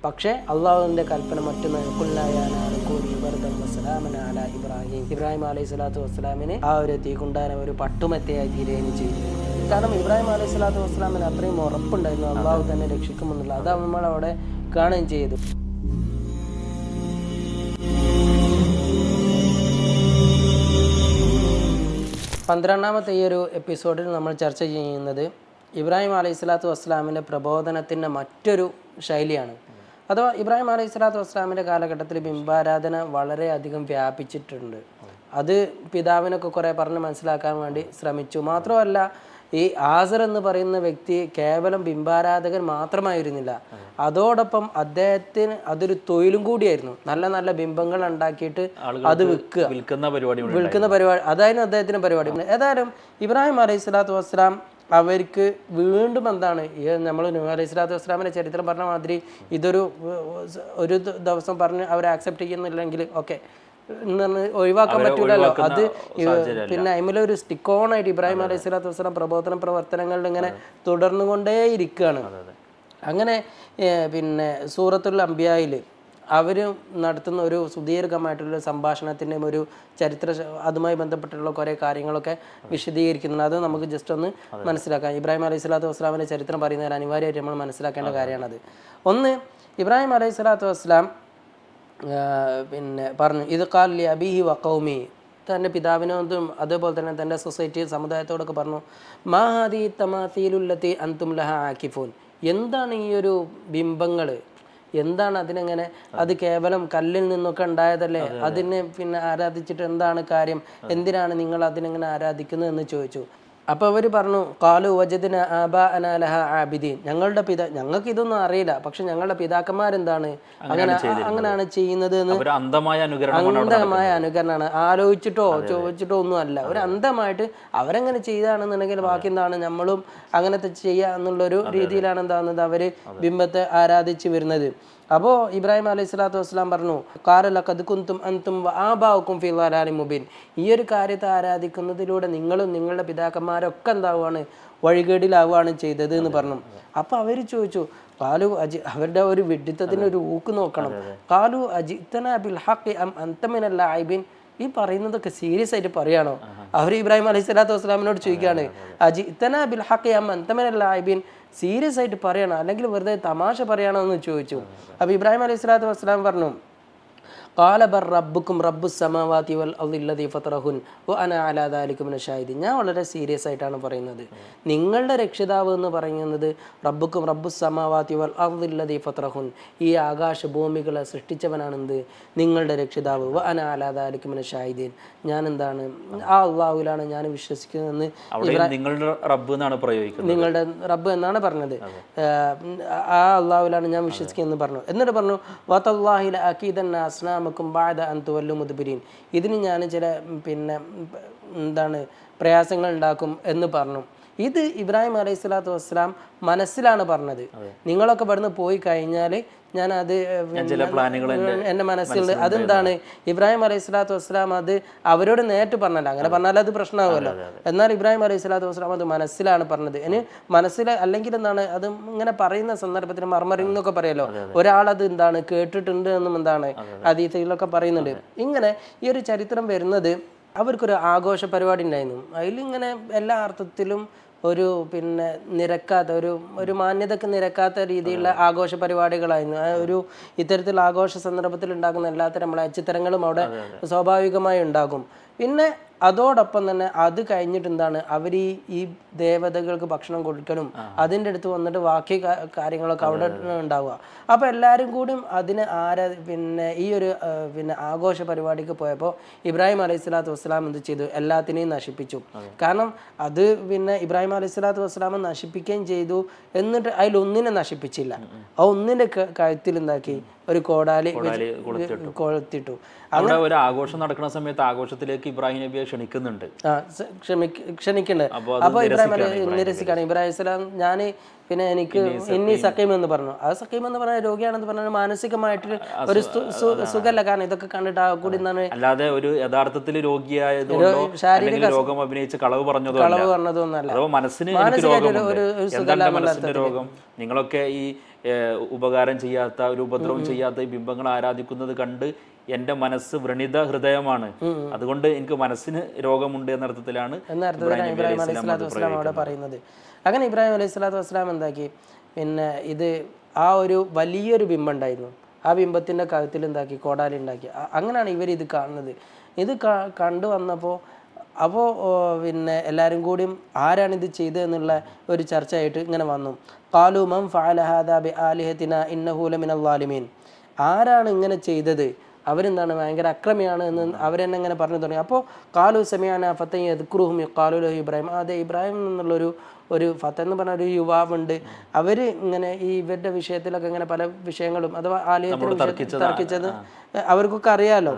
പക്ഷേ അള്ളാഹുവിൻ്റെ കൽപ്പന മറ്റൊന്ന് ഇബ്രാഹിം അലൈഹി സ്വലാത്തു വസ്സലാമിന് ആ ഒരു തീക്കുണ്ടാന ഒരു പട്ടുമെത്തയായി തീരുകയും ചെയ്തു. കാരണം ഇബ്രാഹിം അലൈഹി സ്വലാത്തു വസ്സലാമിന് അത്രയും ഉറപ്പുണ്ടായിരുന്നു അള്ളാഹു തന്നെ രക്ഷിക്കുമെന്നുള്ള. അത് നമ്മളവിടെ കാണുകയും ചെയ്തു. പന്ത്രണ്ടാമത്തെ ഈ ഒരു എപ്പിസോഡിൽ നമ്മൾ ചർച്ച ചെയ്യുന്നത് ഇബ്രാഹിം അലൈഹി സ്വലാത്തു വസ്സലാമിൻ്റെ പ്രബോധനത്തിൻ്റെ മറ്റൊരു ശൈലിയാണ്. അഥവാ ഇബ്രാഹിം അലൈഹി സ്വലാത്തു വസ്സലാമിൻ്റെ കാലഘട്ടത്തിൽ ബിംബാരാധന വളരെയധികം വ്യാപിച്ചിട്ടുണ്ട്. അത് പിതാവിനൊക്കെ കുറേ പറഞ്ഞ് മനസ്സിലാക്കാൻ വേണ്ടി ശ്രമിച്ചു. മാത്രമല്ല, ഈ ആസർ എന്ന് പറയുന്ന വ്യക്തി കേവലം ബിംബാരാധകൻ മാത്രമായിരുന്നില്ല, അതോടൊപ്പം അദ്ദേഹത്തിന് അതൊരു തൊഴിലും കൂടിയായിരുന്നു. നല്ല നല്ല ബിംബങ്ങൾ ഉണ്ടാക്കിയിട്ട് അത് വിൽക്കുന്ന പരിപാടി അതായിരുന്നു അദ്ദേഹത്തിന് പരിപാടി. ഏതായാലും ഇബ്രാഹിം അലൈഹി സ്വലാത്തു വസ്സലാം അവർക്ക് വീണ്ടും എന്താണ് നമ്മൾ നൂഹ് അലൈഹി സ്വലാത്തു വസ്സലാമിൻ്റെ ചരിത്രം പറഞ്ഞ മാതിരി ഇതൊരു ദിവസം പറഞ്ഞ് അവർ ആക്സെപ്റ്റ് ചെയ്യുന്നില്ലെങ്കിൽ ഓക്കെ ഒഴിവാക്കാൻ പറ്റൂലല്ലോ. അത് പിന്നെ അതിലൊരു സ്റ്റിക്ക് ഓൺ ആയിട്ട് ഇബ്രാഹിം അലൈഹി സ്വലാത്തു വസ്സലാം പ്രവർത്തനങ്ങളിൽ ഇങ്ങനെ തുടർന്നുകൊണ്ടേ ഇരിക്കുകയാണ്. അങ്ങനെ പിന്നെ സൂറത്തുൽ അംബിയായിൽ അവർ നടത്തുന്ന ഒരു സുദീർഘമായിട്ടുള്ള സംഭാഷണത്തിൻ്റെ ഒരു ചരിത്ര അതുമായി ബന്ധപ്പെട്ടുള്ള കുറേ കാര്യങ്ങളൊക്കെ വിശദീകരിക്കുന്നുണ്ട്. അത് നമുക്ക് ജസ്റ്റ് ഒന്ന് മനസ്സിലാക്കാം. ഇബ്രാഹിം അലൈഹി സ്വലാത്തു വസ്സലാമിൻ്റെ ചരിത്രം പറയുന്നതിന് അനിവാര്യമായിട്ട് നമ്മൾ മനസ്സിലാക്കേണ്ട കാര്യമാണത്. ഒന്ന്, ഇബ്രാഹിം അലൈഹി സ്വലാത്തു വസ്സലാം പിന്നെ പറഞ്ഞു, ഇത് ഖാലി അബീഹി വ ഖൗമി, തൻ്റെ പിതാവിനോടും അതേപോലെ തന്നെ തൻ്റെ സൊസൈറ്റി സമുദായത്തോടൊക്കെ പറഞ്ഞു, മാ ഹാദി തമാസീലുല്ലത്തി അൻതും ലഹ ആകിഫൂൻ, എന്താണ് ഈ ഒരു ബിംബങ്ങൾ, എന്താണ് അതിനെങ്ങനെ, അത് കേവലം കല്ലിൽ നിന്നൊക്കെ ഉണ്ടായതല്ലേ, അതിനെ പിന്നെ ആരാധിച്ചിട്ട് എന്താണ് കാര്യം, എന്തിനാണ് നിങ്ങൾ അതിനെങ്ങനെ ആരാധിക്കുന്നത് എന്ന് ചോദിച്ചു. അപ്പോൾ അവർ പറഞ്ഞു, ഖാലു വജദ്ന ആബാഅന ലഹ ആബിദീൻ, ഞങ്ങൾക്ക് ഇതൊന്നും അറിയില്ല, പക്ഷെ ഞങ്ങളുടെ പിതാക്കന്മാരെന്താണ് അങ്ങനെയാണ് ചെയ്യുന്നത് എന്ന്. അന്ധമായ അനുകരണമാണ്, ആലോചിച്ചിട്ടോ ചോദിച്ചിട്ടോ ഒന്നും അല്ല, ഒരു അന്ധമായിട്ട് അവരെങ്ങനെ ചെയ്താണെന്നുണ്ടെങ്കിൽ ബാക്കി എന്താണ് നമ്മളും അങ്ങനത്തെ ചെയ്യുക എന്നുള്ളൊരു രീതിയിലാണ് എന്താകുന്നത് അവർ ബിംബത്തെ ആരാധിച്ച് വരുന്നത്. അപ്പോൾ ഇബ്രാഹിം അലൈഹി സ്വലാത്തു വസ്സലാം പറഞ്ഞു, ഖാല ലഖദ് കുൻതും അൻതും വആബാഉകും ഫീ ളലാലിൻ മുബീൻ, ഈ ഒരു കാര്യത്തെ ആരാധിക്കുന്നതിലൂടെ നിങ്ങളും നിങ്ങളുടെ പിതാക്കന്മാരൊക്കെ എന്താവുകയാണ്, വഴികേടിലാവുകയാണ് ചെയ്തത് എന്ന് പറഞ്ഞു. അപ്പോൾ അവർ ചോദിച്ചു, ഖാലു അവരുടെ ഒരു വിഡ്ഢിത്തത്തിന് ഒരു ഊക്ക് നോക്കണം, ഖാലു അജിതനാ ബിൽ ഹഖ് അം അൻത മിനൽ ലാഇബിൻ, ഈ പറയുന്നതൊക്കെ സീരിയസ് ആയിട്ട് പറയാണോ? അവർ ഇബ്രാഹിം അലൈഹി സ്വലാത്തു വസ്സലാമിനോട് ചോദിക്കുകയാണ്, അജിതനാ ബിൽ ഹഖ് അം അൻത മിനൽ ലാഇബിൻ, സീരിയസ് ആയിട്ട് പറയണോ അല്ലെങ്കിൽ വെറുതെ തമാശ പറയണോ എന്ന് ചോദിച്ചു. അപ്പോൾ ഇബ്രാഹിം അലൈഹി സ്വലാത്തു വസ്സലാം പറഞ്ഞു, ഖാല ബർ റബ്ബുക്കും റബ്ബുസ് സമാവാതി വൽ അർളി ലദീ ഫതറഹുൻ വ അന അലാ ദാലിക മിനശ് ഷാഹിദീൻ, ഞാൻ വളരെ സീരിയസ് ആയിട്ടാണ് പറയുന്നത്. നിങ്ങളുടെ രക്ഷിതാവ് എന്ന് പറയുന്നത് റബ്ബുക്കും റബ്ബുസ് സമാവാതി വൽ അർളി ലദീ ഫതറഹുൻ, ഈ ആകാശഭൂമികളെ സൃഷ്ടിച്ചവനാണെന്ത്, നിങ്ങളുടെ രക്ഷിതാവ്. വ അന അലാ ദാലിക മിനശ് ഷാഹിദീൻ, ഞാൻ എന്താണ് ആ അള്ളാഹുവിലാണ് ഞാൻ വിശ്വസിക്കുന്നതെന്ന് നിങ്ങളുടെ റബ്ബ് എന്നാണ് പറഞ്ഞത്, ആ അള്ളാഹുവിലാണ് ഞാൻ വിശ്വസിക്കുന്നതെന്ന് പറഞ്ഞു. എന്നിട്ട് പറഞ്ഞു, വതല്ലാഹി ലഅകീദന്ന അസ്നാമക്കും ബഅദ അൻ തുവല്ലു മുദ്ബിരീൻ, ഇതിന് ഞാൻ ചില പിന്നെ എന്താണ് പ്രയാസങ്ങൾ ഉണ്ടാക്കും എന്ന് പറഞ്ഞു. ഇത് ഇബ്രാഹിം അലൈഹി സ്വലാത്തു വസ്സലാം മനസ്സിലാണ് പറഞ്ഞത്. നിങ്ങളൊക്കെ ഇവിടുന്ന് പോയി കഴിഞ്ഞാൽ ഞാൻ അത് എൻ്റെ മനസ്സിൽ അതെന്താണ് ഇബ്രാഹിം അലൈഹി സ്വലാത്തു വസ്സലാം അത് അവരോട് നേരിട്ട് പറഞ്ഞല്ല, അങ്ങനെ പറഞ്ഞാൽ അത് പ്രശ്നമാകുമല്ലോ. എന്നാൽ ഇബ്രാഹിം അലൈഹി സ്വലാത്തു വസ്സലാം അത് മനസ്സിലാണ് പറഞ്ഞത്. ഇനി മനസ്സിൽ അല്ലെങ്കിൽ എന്താണ് അത് ഇങ്ങനെ പറയുന്ന സന്ദർഭത്തിൽ മർമറിംഗ് എന്നൊക്കെ പറയുമല്ലോ, ഒരാളത് എന്താണ് കേട്ടിട്ടുണ്ട് എന്നും എന്താണ് ഹദീസിലൊക്കെ പറയുന്നുണ്ട്. ഇങ്ങനെ ഈ ഒരു ചരിത്രം വരുന്നത് അവർക്കൊരു ആഘോഷ പരിപാടി ഉണ്ടായിരുന്നു. അതിലിങ്ങനെ എല്ലാ അർത്ഥത്തിലും ഒരു പിന്നെ നിരക്കാത്ത ഒരു മാന്യതക്ക് നിരക്കാത്ത രീതിയിലുള്ള ആഘോഷ പരിപാടികളായിരുന്നു. ഒരു ഇത്തരത്തിൽ ആഘോഷ സന്ദർഭത്തിൽ ഉണ്ടാകുന്ന എല്ലാത്തരം നമ്മളെ അച്ചിത്തരങ്ങളും അവിടെ സ്വാഭാവികമായി ഉണ്ടാകും. പിന്നെ അതോടൊപ്പം തന്നെ അത് കഴിഞ്ഞിട്ട് എന്താണ് അവർ ഈ ദേവതകൾക്ക് ഭക്ഷണം കൊടുക്കലും അതിൻ്റെ അടുത്ത് വന്നിട്ട് ബാക്കി കാര്യങ്ങളൊക്കെ അവിടെ ഉണ്ടാവുക. അപ്പോൾ എല്ലാവരും കൂടിയും അതിനെ പിന്നെ ഈ ഒരു പിന്നെ ആഘോഷ പരിപാടിക്ക് പോയപ്പോൾ ഇബ്രാഹിം അലൈഹി സ്വലാത്തു വസ്സലാം എന്ത് ചെയ്തു, എല്ലാത്തിനെയും നശിപ്പിച്ചു. കാരണം അത് പിന്നെ ഇബ്രാഹിം അലൈഹി സ്വലാത്തു വസ്സലാം നശിപ്പിക്കുകയും ചെയ്തു, എന്നിട്ട് അതിലൊന്നിനെ നശിപ്പിച്ചില്ല. ആ ഒന്നിൻ്റെ കഴുത്തിൽ എന്താക്കി ഒരു കോടാലി കൊളുത്തിട്ടു. അങ്ങനെ ഒരു ആഘോഷം നടക്കുന്ന സമയത്ത് ആഘോഷത്തിലേക്ക് ഇബ്രാഹിം നബിയെ ക്ഷണിക്കുന്നുണ്ട്, ക്ഷണിക്കുന്നുണ്ട്. അപ്പോൾ ഇബ്രാഹിം നിരസിക്കാണ്. ഇബ്രാഹിം സ്വലാം ഞാൻ പിന്നെ എനിക്ക് ഇനി സക്കീം എന്ന് പറഞ്ഞു. അത് സക്കീം എന്ന് പറഞ്ഞ രോഗിയാണെന്ന് പറഞ്ഞാൽ മാനസികമായിട്ട് ഒരു സുഖമല്ല. കാരണം ഇതൊക്കെ കണ്ടിട്ട് കൂടി എന്താണ്, അല്ലാതെ ഒരു യഥാർത്ഥത്തിൽ ശാരീരിക രോഗം അഭിനയിച്ച് കളവ് പറഞ്ഞതൊന്നല്ല, മനസ്സിന് രോഗം. നിങ്ങളൊക്കെ ഈ ഉപകാരം ചെയ്യാത്ത, ഒരു ഉപദ്രവം ചെയ്യാത്ത ഈ ബിംബങ്ങൾ ആരാധിക്കുന്നത് കണ്ട് എൻ്റെ മനസ്സ് വ്രണിത ഹൃദയമാണ്, അതുകൊണ്ട് എനിക്ക് മനസ്സിന് രോഗമുണ്ട് എന്ന അർത്ഥത്തിലാണ് ഇബ്രാഹിം അലൈഹി സ്വലാത്തു വസ്സലാം അവിടെ പറയുന്നത്. അങ്ങനെ ഇബ്രാഹിം അലൈഹി സ്വലാത്തു വസ്സലാം എന്താക്കി, പിന്നെ ഇത് ആ ഒരു വലിയൊരു ബിംബം ഉണ്ടായിരുന്നു, ആ ബിംബത്തിൻ്റെ കഴുത്തിൽ എന്താക്കി, കോടാലി ഉണ്ടാക്കി. അങ്ങനെയാണ് ഇവർ ഇത് കാണുന്നത്. ഇത് കണ്ടു വന്നപ്പോൾ പിന്നെ എല്ലാവരും കൂടിയും ആരാണിത് ചെയ്തതെന്നുള്ള ഒരു ചർച്ചയായിട്ട് ഇങ്ങനെ വന്നു. ഖാലു മൻ ഫഅല ഹാദാ ബി ആലിഹത്തിന ഇന്നഹു ലമിനൽ ളാലിമീൻ. ആരാണ് ഇങ്ങനെ ചെയ്തത്, അവരെന്താണ് ഭയങ്കര അക്രമിയാണ് എന്ന് അവരെന്നെ ഇങ്ങനെ പറഞ്ഞു തുടങ്ങി. അപ്പോൾ ഖാലു സമീഅനാ ഫതൻ യദ്കുറുഹും ഖാലു ലഹു ഇബ്രാഹിം. അതെ, ഇബ്രാഹിം എന്നുള്ളൊരു ഫത്ത് എന്ന് പറഞ്ഞ ഒരു യുവാവുണ്ട്, അവർ ഇങ്ങനെ ഈ ഇവരുടെ വിഷയത്തിലൊക്കെ ഇങ്ങനെ പല വിഷയങ്ങളും അഥവാ ആലിഹത്തിന് തർക്കിച്ചത് അവർക്കൊക്കെ അറിയാലോ.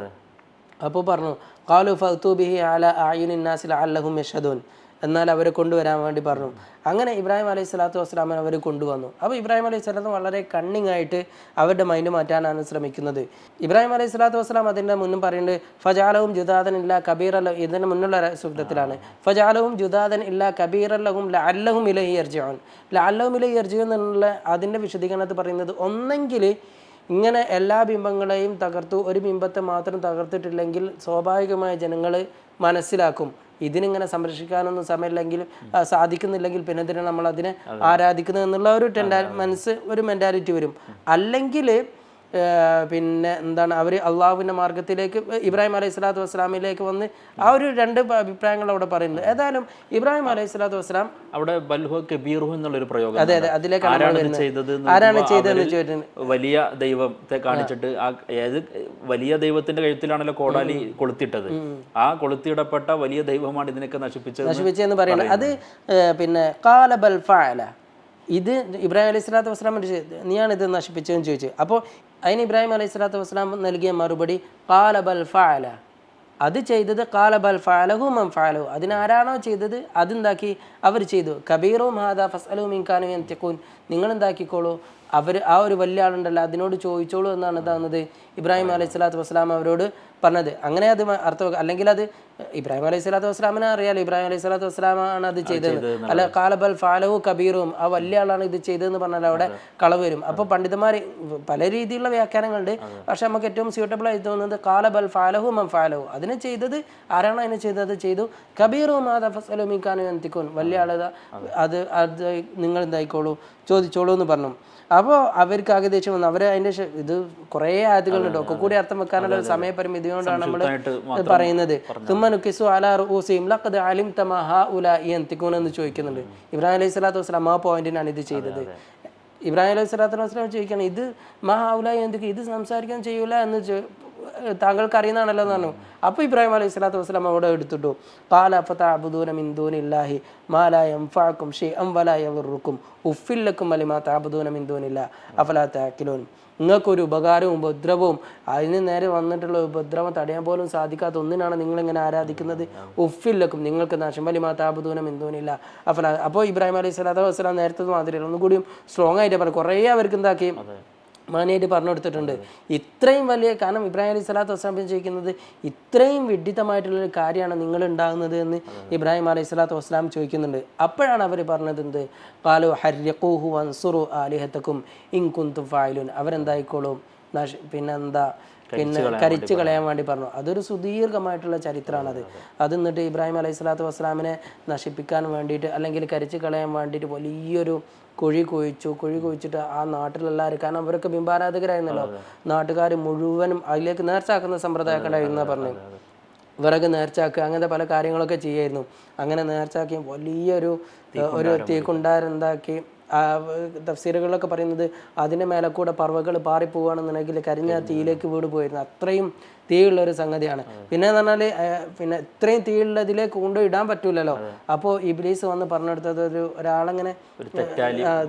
അപ്പോൾ പറഞ്ഞു ഖാലു ഫഅ്തു ബിഹി അലാ അഅ്യുനിൻ നാസി ലഅല്ലഹും യഷ്ഹദൂൻ. എന്നാൽ അവരെ കൊണ്ടുവരാൻ വേണ്ടി പറഞ്ഞു. അങ്ങനെ ഇബ്രാഹിം അലൈഹി സ്വലാത്തു വസ്സലാമിനെ അവർ കൊണ്ടുവന്നു. അപ്പോൾ ഇബ്രാഹിം അലൈഹി സ്വലാത്ത് വളരെ കണ്ണിങ് ആയിട്ട് അവരുടെ മൈൻഡ് മാറ്റാനാണ് ശ്രമിക്കുന്നത്. ഇബ്രാഹിം അലൈഹി സ്വലാത്തു വസ്സലാം അതിൻ്റെ മുന്നും പറയുന്നുണ്ട് ഫജാലഹും ജുദാദൻ ഇല്ലാ കബീറല്ല. ഇതിൻ്റെ മുന്നുള്ള സൂക്തത്തിലാണ് ഫജാലഹും ജുദാദൻ ഇല്ലാ കബീറല്ലഹും ലഅല്ലഹും ഇലൈഹി യർജിഊൻ. ലഅല്ലഹും ഇലൈഹി യർജിഊൻ എന്നുള്ള അതിൻ്റെ വിശദീകരണത്തിൽ പറയുന്നത്, ഒന്നെങ്കിൽ ഇങ്ങനെ എല്ലാ ബിംബങ്ങളെയും തകർത്തു, ഒരു ബിംബത്തെ മാത്രം തകർത്തിട്ടില്ലെങ്കിൽ സ്വാഭാവികമായ ജനങ്ങൾ മനസ്സിലാക്കും ഇതിനിങ്ങനെ സംരക്ഷിക്കാനൊന്നും സമയമില്ലെങ്കിൽ സാധിക്കുന്നില്ലെങ്കിൽ പിന്നെ എന്തിനാണ് നമ്മൾ അതിനെ ആരാധിക്കുന്നത് എന്നുള്ള ഒരു മെൻറ്റാലിറ്റി വരും. അല്ലെങ്കിൽ പിന്നെ എന്താണ്, അവർ അള്ളാഹുവിൻ്റെ മാർഗത്തിലേക്ക് ഇബ്രാഹിം അലൈഹി സ്വലാത്തു വസ്സലാമിലേക്ക് വന്ന് ആ ഒരു രണ്ട് അഭിപ്രായങ്ങൾ അവിടെ പറയുന്നത്. ഏതായാലും ഇബ്രാഹിം അലൈഹി സ്വലാത്തു വസ്സലാം അവിടെ എന്നുള്ളൊരു പ്രയോഗം, അതെ അതെ, അതിലേക്കാണ് ആരാണ് ചെയ്തതെന്ന് ചോദിച്ചിട്ടുണ്ട്. വലിയ ദൈവത്തെ കാണിച്ചിട്ട് ഏത് വലിയ ദൈവത്തിന്റെ കഴുത്തിലാണല്ലോ കോടാലി കൊളുത്തിട്ടത്, ആ കൊളുത്തിയിടപ്പെട്ട വലിയ ദൈവമാണ് ഇതിനൊക്കെ നശിപ്പിച്ചതെന്ന് പറയുന്നത്. അത് പിന്നെ ഖാല ബൽ ഫഅല, ഇത് ഇബ്രാഹിം അലൈഹി സ്വലാത്തു വസ്സലാം നീയാണ് ഇത് നശിപ്പിച്ചതെന്ന് ചോദിച്ചു. അപ്പോൾ അതിന് ഇബ്രാഹിം അലൈഹി സ്വലാത്തു വസ്സലാം നൽകിയ മറുപടി ഖാല ബൽ ഫഅല, അത് ചെയ്തത് ഖാല ബൽ ഫഅലഹു മൻ ഫഅലഹു, അതിനാരാണോ ചെയ്തത് അതെന്താക്കി അവർ ചെയ്തു. കബീറും ഹാദാ ഫസ്അലു മിൻ കാനു യൻതിഖൂൻ, നിങ്ങൾ എന്താക്കിക്കോളൂ, അവർ ആ ഒരു വലിയ ആളുണ്ടല്ലോ അതിനോട് ചോദിച്ചോളൂ എന്നാണ് ഇതാകുന്നത് ഇബ്രാഹിം അലൈഹി സ്വലാത്തു വസ്സലാം അവരോട് പറഞ്ഞത്. അങ്ങനെ അത് അർത്ഥം, അല്ലെങ്കിൽ അത് ഇബ്രാഹിം അലൈഹി സ്വലാത്തു വസ്സലാമിനെ അറിയാലോ, ഇബ്രാഹിം അലൈഹി സ്വലാത്തു വസ്സലാമാണ് അത് ചെയ്തത്. അല്ല ഖാല ബൽ ഫഅലഹു കബീറും, ആ വലിയ ആളാണ് ഇത് ചെയ്തതെന്ന് പറഞ്ഞാൽ അവിടെ കളവ് വരും. അപ്പോൾ പണ്ഡിതന്മാർ പല രീതിയിലുള്ള വ്യാഖ്യാനങ്ങളുണ്ട്, പക്ഷെ നമുക്ക് ഏറ്റവും സ്യൂട്ടബിൾ ആയി തോന്നുന്നത് ഖാല ബൽ ഫഅലഹു മൻ ഫഅലഹു, അതിനെ ചെയ്തത് ആരാണോ അതിനെ ചെയ്തത് ചെയ്തു. കബീറും ഹാദാ ഫസ്അലു മിൻ കാനു യൻതിഖൂൻ, വലിയ ആൾ അത് നിങ്ങൾ എന്തായിക്കോളൂ ചോദിച്ചോളൂ എന്ന് പറഞ്ഞു. അപ്പോൾ അവർക്ക് ഏകദേശം വന്നു. അവർ അതിൻ്റെ ഇത് കുറേ ആയതുകളുണ്ട്, ഒക്കെ കൂടി അർത്ഥം വെക്കാനുള്ള ഒരു സമയപരിമിതി കൊണ്ടാണ് നമ്മൾ പറയുന്നത്. തുമ്മനുക്കിസു അലാ റൂസിഹിം ലഖദ് അലിംത മാ ഹഉലാഇ യൻതിഖൂൻ എന്ന് ചോദിക്കുന്നുണ്ട്. ഇബ്രാഹിം അലൈഹി സ്വലാത്തു വസ്സലാം ആ പോയിന്റിനാണ് ഇത് ചെയ്തത്. ഇബ്രാഹിം അലൈഹി സ്വലാത്തു വസ്സലാം ചോദിക്കണം, ഇത് മാ ഹഉലാഇ യൻതിഖൂൻ, ഇത് സംസാരിക്കാൻ ചെയ്യൂല എന്ന് താങ്കൾക്ക് അറിയുന്നതാണല്ലോ എന്ന് പറഞ്ഞു. അപ്പോൾ ഇബ്രാഹിം അലൈഹി സ്വലാത്തു വസ്സലാം അവിടെ എടുത്തിട്ടു ഖാല ഫതഅബുദൂന മിൻ ദൂനില്ലാഹി മാ ലാ യൻഫഅകും ശൈഅൻ വലാ യദുറുക്കും ഉഫ്ഫിൽ ലക്കും വലിമാ തഅബുദൂന മിൻ ദൂനില്ലാഹി അഫലാ തഅഖിലൂൻ. നിങ്ങൾക്കൊരു ഉപകാരവും ഉപദ്രവവും അതിന് നേരെ വന്നിട്ടുള്ള ഉപദ്രവം തടയാൻ പോലും സാധിക്കാത്ത ഒന്നിനാണ് നിങ്ങളിങ്ങനെ ആരാധിക്കുന്നത്. ഉഫ്ഫിൽ ലക്കും, നിങ്ങൾക്ക് നാശം, വലിമാ തഅബുദൂന മിൻ ദൂനില്ലാഹി അഫലാ. അപ്പോൾ ഇബ്രാഹിം അലൈഹി സ്വലാത്തു വസ്സലാം നേരത്തെ മാതിരിയല്ല, ഒന്നുകൂടിയും സ്ട്രോങ് ആയിട്ട് പറഞ്ഞു. കുറേ അവർക്ക് എന്താക്കി മാനിയായിട്ട് പറഞ്ഞു കൊടുത്തിട്ടുണ്ട്. ഇത്രയും വലിയ, കാരണം ഇബ്രാഹിം അലൈഹി സ്വലാത്തു വസ്സലാം ചോദിക്കുന്നത് ഇത്രയും വിഡിത്തമായിട്ടുള്ളൊരു കാര്യമാണ് നിങ്ങൾ ഉണ്ടാകുന്നത് എന്ന് ഇബ്രാഹിം അലൈഹി സ്വലാത്തു വസ്സലാം ചോദിക്കുന്നുണ്ട്. അപ്പോഴാണ് അവർ പറഞ്ഞത് എന്ത്, ഖാലു ഹർരിഖൂഹു വൻസുറു ആലിഹത്തക്കും ഇൻ കുന്തും ഫായിലൂൻ, അവരെന്തായിക്കോളും പിന്നെ കരിച്ചു കളയാൻ വേണ്ടി പറഞ്ഞു. അതൊരു സുദീർഘമായിട്ടുള്ള ചരിത്രമാണത്. അത് എന്നിട്ട് ഇബ്രാഹിം അലൈഹി സ്വലാത്തു വസ്സലാമിനെ നശിപ്പിക്കാൻ വേണ്ടിയിട്ട് അല്ലെങ്കിൽ കരിച്ചു കളയാൻ വേണ്ടിയിട്ട് വലിയൊരു കുഴി കുഴിച്ചിട്ട് ആ നാട്ടിലെല്ലാവരും, കാരണം അവരൊക്കെ ബിംബാരാധകരായിരുന്നല്ലോ, നാട്ടുകാർ മുഴുവനും അതിലേക്ക് നേർച്ചാക്കുന്ന സമ്പ്രദായമൊക്കെ ഉണ്ടായിരുന്ന പറഞ്ഞു. വിറക് നേർച്ചാക്കുക, അങ്ങനത്തെ പല കാര്യങ്ങളൊക്കെ ചെയ്യായിരുന്നു. അങ്ങനെ നേർച്ചാക്കി വലിയൊരു തീക്കുണ്ടാരെന്താക്കി തഫ്സീറുകളിലൊക്കെ പറയുന്നത് അതിൻ്റെ മേലെ കൂടെ പറവകൾ പാറിപ്പോവുകയാണെന്നുണ്ടെങ്കിൽ കരിഞ്ഞ തീയിലേക്ക് വീട് പോയിരുന്നു. അത്രയും തീയുള്ളൊരു സംഗതിയാണ്. പിന്നെ എന്ന് പറഞ്ഞാൽ പിന്നെ ഇത്രയും തീയുള്ളതിലേക്ക് കൊണ്ടുപോയിടാൻ പറ്റൂലല്ലോ. അപ്പോൾ ഇബ്ലീസ് വന്ന് പറഞ്ഞെടുത്തത് ഒരാളങ്ങനെ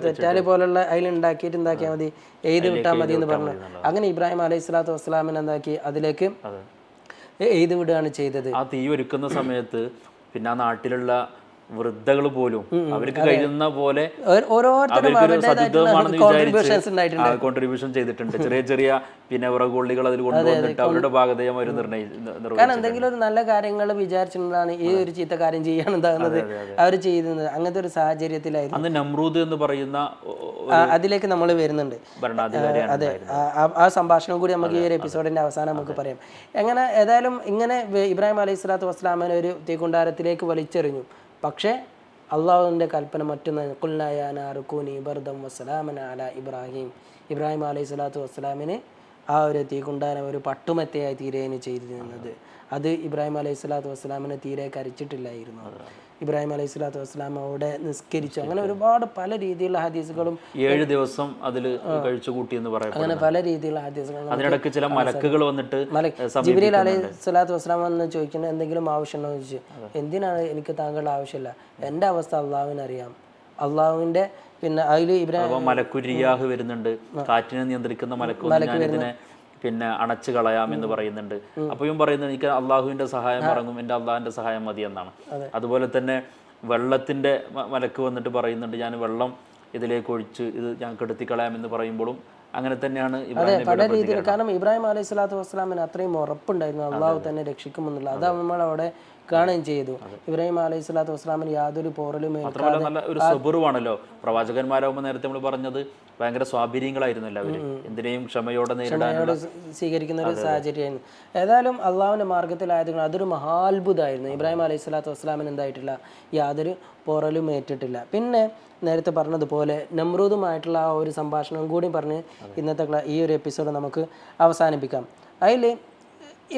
തെറ്റാലി പോലുള്ള അതിലുണ്ടാക്കിയിട്ട് എന്താക്കിയാൽ മതി, എഴുതി വിട്ടാൽ മതി എന്ന് പറഞ്ഞു. അങ്ങനെ ഇബ്രാഹിം അലൈഹി സ്വലാത്തു വസ്സലാമിനെ എന്താക്കി അതിലേക്ക് എഴുതി വിടുകയാണ് ചെയ്തത്. ആ തീ ഒരുക്കുന്ന സമയത്ത് പിന്നെ ആ നാട്ടിലുള്ള വൃദ്ധകൾ പോലും അവർക്ക് കഴിയുന്ന പോലെ ഓരോരുത്തരും അവർക്കൊരു സതുദ്ധമാണെന്ന് കോൺട്രിബ്യൂഷൻസ് ഉണ്ടായിട്ടുണ്ട്. വിചാരിച്ച് കോൺട്രിബ്യൂഷൻ ചെയ്തിട്ടുണ്ട്. ചെറിയ ചെറിയ പിന്നെ വിറകുള്ളികൾ അതിൽ കൊണ്ടുവന്നിട്ട് അവരുടെ ഭാഗതയും അവർ നിർവഹിച്ചു. കാരണം എന്തെങ്കിലും ഒരു നല്ല കാര്യങ്ങൾ വിചാരിച്ചിട്ടുള്ളതാണ് ഈ ഒരു ചീത്ത കാര്യം ചെയ്യാനുണ്ടാകുന്നത്, അവർ ചെയ്യുന്നത്. അങ്ങനത്തെ ഒരു സാഹചര്യത്തിലായിരുന്നു അന്ന് നമ്രൂദ് എന്ന് പറയുന്ന അതിലേക്ക് നമ്മൾ വരുന്നുണ്ട്. അതെ, ആ സംഭാഷണം കൂടി നമുക്ക് ഈ ഒരു എപ്പിസോഡിന്റെ അവസാനം നമുക്ക് പറയാം. എങ്ങനെ ഏതായാലും ഇങ്ങനെ ഇബ്രാഹിം അലൈഹി സ്വലാത്തു വസ്സലാമിനെ ഒരു തീക്കുണ്ടാരത്തിലേക്ക് വലിച്ചെറിഞ്ഞു. പക്ഷേ അള്ളാഹുവിൻ്റെ കൽപ്പന മറ്റൊന്ന്, ഖുൽനായാനാറുക്കൂനി ബർദം വസ്സലാമൻ അല ഇബ്രാഹിം. ഇബ്രാഹിം അലൈഹി സ്വലാത്തു വസ്സലാമിന് ആ ഒരു തീക്കുണ്ടാരം ഒരു പട്ടുമെത്തയായി തീരുകയാണ് ചെയ്തിരുന്നത്. അത് ഇബ്രാഹിം അലൈഹി സ്വലാത്തു വസ്സലാമിനെ തീരെ കരിച്ചിട്ടില്ലായിരുന്നു. ഇബ്രാഹിം അലൈഹി സ്വലാത്തു വസ്സലാം അവിടെ നിസ്കരിച്ചു. അങ്ങനെ ഒരുപാട് പല രീതിയിലുള്ള ഹദീസുകളും 7 ദിവസം അതിൽ കഴിച്ചു കൂട്ടി എന്ന് പറയാം. അങ്ങനെ പല രീതിയിലുള്ള ഹദീസുകൾ. അതിനിടയ്ക്ക് ചില മലക്കുകൾ വന്നിട്ട് ജിബ്രീൽ അലൈഹി സ്വലാത്തു വസ്സലാം വന്ന് ചോദിക്കുന്നത് എന്തെങ്കിലും ആവശ്യമുണ്ടോ എന്ന് ചോദിച്ചു. എന്തിനാണ് എനിക്ക് താങ്കളുടെ ആവശ്യമില്ല, എൻ്റെ അവസ്ഥ അള്ളാഹുവിനറിയാം. അള്ളാഹുവിൻ്റെ പിന്നെ അതിൽ ഇബ്രാഹിം മലക്കുരിയാഹ് വരുന്നുണ്ട്, കാറ്റിനെ നിയന്ത്രിക്കുന്ന മലക്കുനെ പിന്നെ അണച്ചു കളയാം എന്ന് പറയുന്നുണ്ട്. അപ്പോഴും പറയുന്നത് എനിക്ക് അള്ളാഹുവിന്റെ സഹായം ഇറങ്ങും, എൻ്റെ അള്ളാഹിന്റെ സഹായം മതി എന്നാണ്. അതുപോലെ തന്നെ വെള്ളത്തിന്റെ മലക്ക് വന്നിട്ട് പറയുന്നുണ്ട്, ഞാൻ വെള്ളം ഇതിലേക്ക് ഒഴിച്ച് ഇത് ഞാൻ കെടുത്തിക്കളയാം എന്ന് പറയുമ്പോഴും അങ്ങനെ തന്നെയാണ്. പല രീതിയിൽ, കാരണം ഇബ്രാഹിം അലൈഹി സ്വലാത്തു വസ്സലാമിന് അത്രയും ഉറപ്പുണ്ടായിരുന്നു അള്ളാഹു തന്നെ രക്ഷിക്കുമെന്നുള്ള. അത് നമ്മൾ അവിടെ കാണുകയും ചെയ്തു. ഇബ്രാഹിം അലൈഹി സ്വലാത്തു വസ്സലാമിന് യാതൊരു പോറലും മാത്രമല്ല നല്ല ഒരു സബറുവാണല്ലോ. പ്രവാചകന്മാരാകുമ്പോൾ നേരത്തെ നമ്മൾ പറഞ്ഞത് ഭയങ്കര സ്വാഭിര്യങ്ങളായിരുന്നല്ലോ അവര്, എന്തിനേയും ക്ഷമയോടെ നേരിടാനുള്ള സ്വീകരിക്കുന്ന ഒരു സാഹചര്യമായിരുന്നു. ഏതായാലും അള്ളാഹുവിന്റെ മാർഗത്തിലായതുകൊണ്ട് അതൊരു മഹാത്ഭുതമായിരുന്നു. ഇബ്രാഹിം അലൈഹി സ്വലാത്തു വസ്സലാമിന് എന്തായിട്ടില്ല, യാതൊരു പോറലും ഏറ്റിട്ടില്ല. പിന്നെ നേരത്തെ പറഞ്ഞതുപോലെ നമ്രൂദുമായിട്ടുള്ള ആ ഒരു സംഭാഷണം കൂടി പറഞ്ഞ് ഇന്നത്തെ ഈ ഒരു എപ്പിസോഡ് നമുക്ക് അവസാനിപ്പിക്കാം. അതിൽ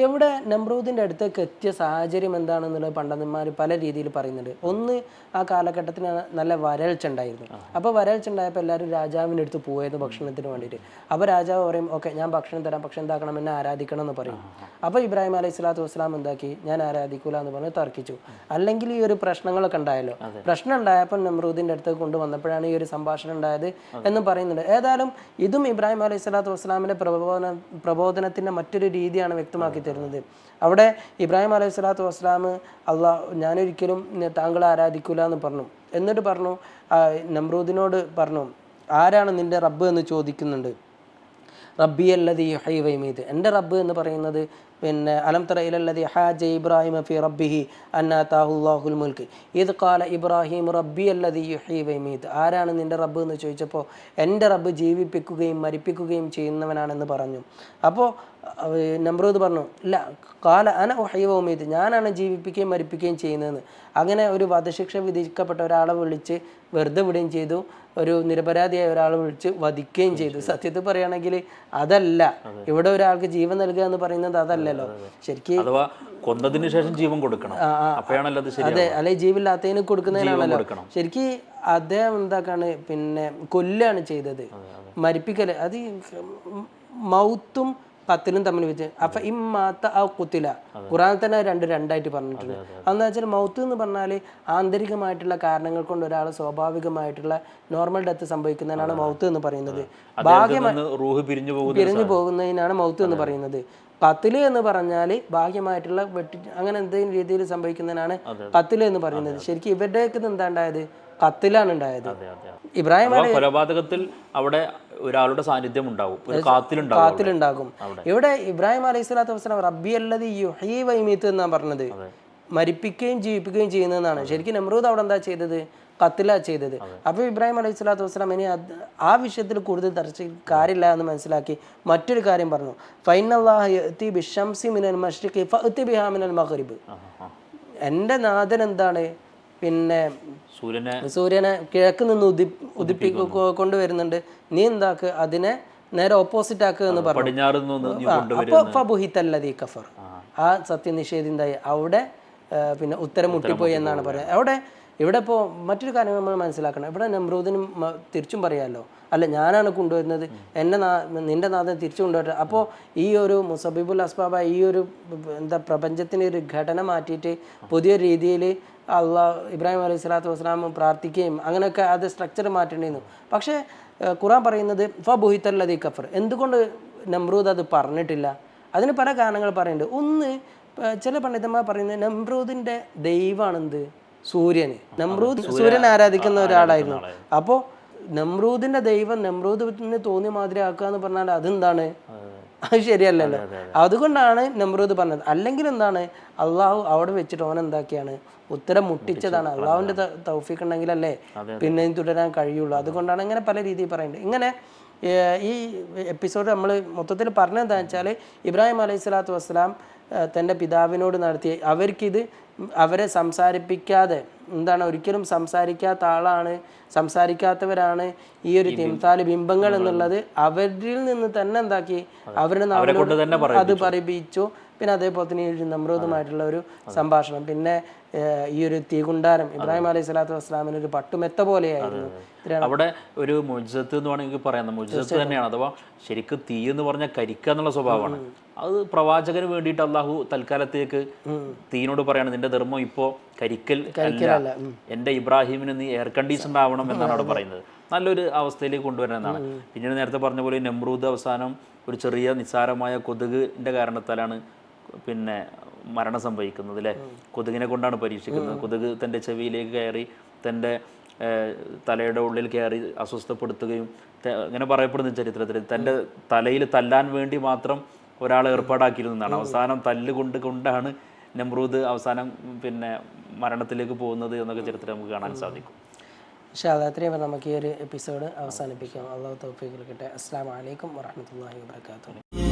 എവിടെ നമ്രൂദിൻ്റെ അടുത്തേക്ക് എത്തിയ സാഹചര്യം എന്താണെന്നുള്ളത് പണ്ഡിതന്മാർ പല രീതിയിൽ പറയുന്നുണ്ട്. ഒന്ന്, ആ കാലഘട്ടത്തിന് നല്ല വരൾച്ച ഉണ്ടായിരുന്നു. അപ്പോൾ വരൾച്ച ഉണ്ടായപ്പോൾ എല്ലാവരും രാജാവിൻ്റെ അടുത്ത് പോയത് ഭക്ഷണത്തിന് വേണ്ടിയിട്ട്. അപ്പോൾ രാജാവ് പറയും, ഓക്കെ ഞാൻ ഭക്ഷണം തരാം, പക്ഷെ എന്താക്കണം, എന്നെ ആരാധിക്കണം എന്ന് പറയും. അപ്പോൾ ഇബ്രാഹിം അലൈഹി സ്വലാത്തു വസ്സലാം എന്താക്കി, ഞാൻ ആരാധിക്കൂല എന്ന് പറഞ്ഞ് തർക്കിച്ചു. അല്ലെങ്കിൽ ഈ ഒരു പ്രശ്നങ്ങളൊക്കെ ഉണ്ടായല്ലോ, പ്രശ്നം ഉണ്ടായപ്പോൾ നമ്രൂദിൻ്റെ അടുത്തേക്ക് കൊണ്ടുവന്നപ്പോഴാണ് ഈ ഒരു സംഭാഷണം ഉണ്ടായത് എന്ന് പറയുന്നുണ്ട്. ഏതായാലും ഇതും ഇബ്രാഹിം അലൈഹി സ്വലാത്തു വസ്സലാമിൻ്റെ പ്രബോധനത്തിൻ്റെ മറ്റൊരു രീതിയാണ് വ്യക്തമാക്കി തരുന്നത്. അവിടെ ഇബ്രാഹിം അലൈഹി സ്വലാത്തു വസ്സലാം ഞാനൊരിക്കലും താങ്കളെ ആരാധിക്കൂല എന്ന് പറഞ്ഞു. എന്നിട്ട് പറഞ്ഞു, നമ്രൂദിനോട് പറഞ്ഞു, ആരാണ് നിന്റെ റബ്ബ് എന്ന് ചോദിക്കുന്നുണ്ട്. റബ്ബി അല്ലദീ യുഹ്യി വയുമീത്, എൻ്റെ റബ്ബ് എന്ന് പറയുന്നത് പിന്നെ അലം തറ ഇലല്ലദീ ഹാജ ഇബ്രാഹിമ ഫി റബ്ബിഹി അൻ ആതാഹു അല്ലാഹുൽ മുൽക്ക് ഇദ് ഖാല ഇബ്രാഹിം റബ്ബി അല്ലദീ യുഹ്യി വയുമീത്. ആരാണ് നിൻ്റെ റബ്ബ് എന്ന് ചോദിച്ചപ്പോൾ എൻ്റെ റബ്ബ് ജീവിപ്പിക്കുകയും മരിപ്പിക്കുകയും ചെയ്യുന്നവനാണെന്ന് പറഞ്ഞു. അപ്പോൾ നമ്രൂദ് പറഞ്ഞു, ഇല്ല, ഖാല അന ഉഹ്യി വയുമീത്, ഞാനാണ് ജീവിപ്പിക്കുകയും മരിപ്പിക്കുകയും ചെയ്യുന്നതെന്ന്. അങ്ങനെ ഒരു വധശിക്ഷ വിധിക്കപ്പെട്ട ഒരാളെ വിളിച്ച് വെറുതെ വിടുകയും ചെയ്തു, ഒരു നിരപരാധിയായ ഒരാളെ വിളിച്ച് വധിക്കുകയും ചെയ്തു. സത്യത്തിൽ പറയുകയാണെങ്കിൽ അതല്ല, ഇവിടെ ഒരാൾക്ക് ജീവൻ നൽകുക എന്ന് പറയുന്നത് അതല്ലല്ലോ. ശരിക്കും കൊന്നതിന് ശേഷം ജീവൻ കൊടുക്കണം, അതെ, അല്ലെ ജീവില്ലാത്തതിന് കൊടുക്കുന്നതിനാണല്ലോ. ശരിക്കും അദ്ദേഹം എന്താക്കാണ്, പിന്നെ കൊല്ലാണ് ചെയ്തത്, മരിപ്പിക്കല്. അത് മൗത്തും ഖത്ലും തമ്മിൽ വെച്ച് അപ്പൊ ഇമ്മാത്ത ആ കുത്തില ഖുറാനിൽ തന്നെ രണ്ടായിട്ട് പറഞ്ഞിട്ടുണ്ട്. അതെന്ന് വെച്ചാൽ മൗത്ത് എന്ന് പറഞ്ഞാൽ ആന്തരികമായിട്ടുള്ള കാരണങ്ങൾ കൊണ്ട് ഒരാൾ സ്വാഭാവികമായിട്ടുള്ള നോർമൽ ഡെത്ത് സംഭവിക്കുന്നതിനാണ് മൗത്ത് എന്ന് പറയുന്നത്. പിരിഞ്ഞു പോകുന്നതിനാണ് മൗത്ത് എന്ന് പറയുന്നത്. ഖത്ല് എന്ന് പറഞ്ഞാൽ ഭാഗ്യമായിട്ടുള്ള അങ്ങനെ എന്തെങ്കിലും രീതിയിൽ സംഭവിക്കുന്നതിനാണ് ഖത്ല് എന്ന് പറയുന്നത്. ശരിക്കും ഇവരുടെയൊക്കെ എന്താ ഉണ്ടായത്, ഖത്ലാണ് ഉണ്ടായത്. ഇബ്രാഹിം കൊലപാതകത്തിൽ അവിടെ ഒരാളുടെ സാന്നിധ്യം ഉണ്ടാവും, കാത്തിലുണ്ടാകും. ഇവിടെ ഇബ്രാഹിം അലൈഹി സ്വലാത്തു വസ്സലാം റബ്ബി അല്ലദീ യുഹ്യി വയുമീത്ത് എന്നാണ് പറഞ്ഞത്, മരിപ്പിക്കുകയും ജീവിപ്പിക്കുകയും ചെയ്യുന്നതെന്നാണ്. ശരിക്കും നമ്രൂദ് അവിടെ എന്താ ചെയ്തത്, ഖത്ല ചെയ്തത്. അപ്പോൾ ഇബ്രാഹിം അലൈഹി സ്വലാത്തു വസ്സലാം ഇനി ആ വിഷയത്തിൽ കൂടുതൽ കാര്യമില്ല എന്ന് മനസ്സിലാക്കി മറ്റൊരു കാര്യം പറഞ്ഞു, ഫൈനല്ലാഹ യഅതി ബിശംസി മിനൽ മശ്രിഖി ഫഅതി ബിഹാ മിനൽ മഗ്രിബ്. എൻ്റെ നാഥൻ എന്താണ്, പിന്നെ സൂര്യനെ കിഴക്ക് നിന്ന് കൊണ്ടുവരുന്നുണ്ട്, നീ എന്താക്ക് അതിനെ നേരെ ഓപ്പോസിറ്റ് ആക്കുക എന്ന് പറഞ്ഞു. അപ്പോൾ ഫബുഹിതല്ലദീ കഫർ, ആ സത്യനിഷേധി എന്തായി അവിടെ പിന്നെ ഉത്തരം മുട്ടിപ്പോയി എന്നാണ് പറയുന്നത്. ഇവിടെ ഇപ്പോൾ മറ്റൊരു കാര്യം നമ്മൾ മനസ്സിലാക്കണം. ഇവിടെ നമ്രൂദിനും തിരിച്ചും പറയാമല്ലോ, അല്ല ഞാനാണ് കൊണ്ടുവരുന്നത്, നിന്റെ നാഥൻ തിരിച്ചു കൊണ്ടുവരുന്നത്. അപ്പോൾ ഈ ഒരു മുസബിബുൽ അസ്ബാബ ഈ ഒരു പ്രപഞ്ചത്തിന് ഒരു ഘടന മാറ്റിയിട്ട് പുതിയ രീതിയിൽ ഇബ്രാഹിം അലൈഹി സ്വലാത്തു വസ്സലാം പ്രാർത്ഥിക്കുകയും അങ്ങനെയൊക്കെ അത് സ്ട്രക്ചർ മാറ്റേണ്ടിയിരുന്നു. പക്ഷേ ഖുറാൻ പറയുന്നത് ഫബുഹിതല്ലദീ കഫർ. എന്തുകൊണ്ട് നമ്രൂദ് അത് പറഞ്ഞിട്ടില്ല? അതിന് പല കാരണങ്ങൾ പറയുന്നുണ്ട്. ഒന്ന്, ചില പണ്ഡിതന്മാർ പറയുന്നത് നമ്രൂദിൻ്റെ ദൈവമാണെന്ത്, സൂര്യന്. നമ്രൂദ് സൂര്യനെ ആരാധിക്കുന്ന ഒരാളായിരുന്നു. അപ്പോൾ നമ്രൂദിന്റെ ദൈവം നമ്രൂദിന് തോന്നിയ മാതിരി ആക്കുക എന്ന് പറഞ്ഞാൽ അതെന്താണ്? അത് ശരിയല്ലല്ലോ. അതുകൊണ്ടാണ് നമ്രൂദ് പറഞ്ഞത്. അല്ലെങ്കിൽ എന്താണ്, അള്ളാഹു അവിടെ വെച്ചിട്ട് ഓൻ എന്താക്കിയാണ് ഉത്തരം മുട്ടിച്ചതാണ്. അള്ളാഹുവിന്റെ തൗഫീഖ് ഉണ്ടെങ്കിലല്ലേ പിന്നെയും തുടരാൻ കഴിയുള്ളൂ. അതുകൊണ്ടാണ് ഇങ്ങനെ പല രീതിയിൽ പറയുന്നത്. ഇങ്ങനെ ഈ എപ്പിസോഡ് നമ്മൾ മൊത്തത്തിൽ പറഞ്ഞത് എന്താണെന്ന് വെച്ചാൽ, ഇബ്രാഹിം അലൈഹി സ്വലാത്തു വസ്സലാം തൻ്റെ പിതാവിനോട് നടത്തിയ, അവർക്കിത് അവരെ സംസാരിപ്പിക്കാതെ, എന്താണ്, ഒരിക്കലും സംസാരിക്കാത്തവരാണ് ഈ ഒരു തിംസാല് ബിംബങ്ങൾ എന്നുള്ളത് അവരിൽ നിന്ന് തന്നെ എന്താക്കി, അവരുടെ നാവിനോട് അത് പറയിപ്പിച്ചു. പിന്നെ അതേപോലെ തന്നെ ഈ നമ്രൂദുമായിട്ടുള്ള ഒരു സംഭാഷണം, പിന്നെ ഈ ഒരു തീകുണ്ടാരം ഇബ്രാഹിം അലൈഹി സ്വലാത്തു വസ്സലാമിന് ഒരു പട്ടുമെത്ത പോലെയായിരുന്നു. അവിടെ ഒരു മുഅ്ജിസത്ത് എന്ന് വേണമെങ്കിൽ പറയാം, മുഅ്ജിസത്ത് തന്നെയാണ്. അഥവാ ശരിക്കും തീ എന്ന് പറഞ്ഞാൽ കരിക്കുക എന്നുള്ള സ്വഭാവമാണ്. അത് പ്രവാചകന് വേണ്ടിയിട്ട് അള്ളാഹു തൽക്കാലത്തേക്ക് തീനോട് പറയാണ്, നിന്റെ ധർമ്മം ഇപ്പോൾ കരിക്കൽ അല്ല, എൻ്റെ ഇബ്രാഹിമിന് നീ എയർ കണ്ടീഷൻഡ് ആവണം എന്നാണ് അവിടെ പറയുന്നത്. നല്ലൊരു അവസ്ഥയിലേക്ക് കൊണ്ടുവരുന്നതാണ്. പിന്നീട് നേരത്തെ പറഞ്ഞ പോലെ നമ്രൂദ് അവസാനം ഒരു ചെറിയ നിസ്സാരമായ കൊതുകിൻ്റെ കാരണത്താലാണ് പിന്നെ മരണം സംഭവിക്കുന്നത് അല്ലേ. കൊതുകിനെ കൊണ്ടാണ് പരീക്ഷിക്കുന്നത്. കൊതുക് തൻ്റെ ചെവിയിലേക്ക് കയറി തൻ്റെ തലയുടെ ഉള്ളിൽ കയറി അസ്വസ്ഥപ്പെടുത്തുകയും അങ്ങനെ പറയപ്പെടുന്ന ചരിത്രത്തിൽ തൻ്റെ തലയിൽ തല്ലാൻ വേണ്ടി മാത്രം ഒരാളെ ഏർപ്പാടാക്കിയിരുന്നതാണ്. അവസാനം കൊണ്ടാണ് നമ്രൂദ് അവസാനം പിന്നെ മരണത്തിലേക്ക് പോകുന്നത് എന്നൊക്കെ ചരിത്രം നമുക്ക് കാണാൻ സാധിക്കും. പക്ഷേ അത്രയും നമുക്ക് ഈ ഒരു എപ്പിസോഡ് അവസാനിപ്പിക്കാം. അല്ലാഹു തൗഫീഖ് നൽകട്ടെ. അസ്സലാമു അലൈക്കും വറഹ്മത്തുള്ളാഹി വബറകാതുഹു.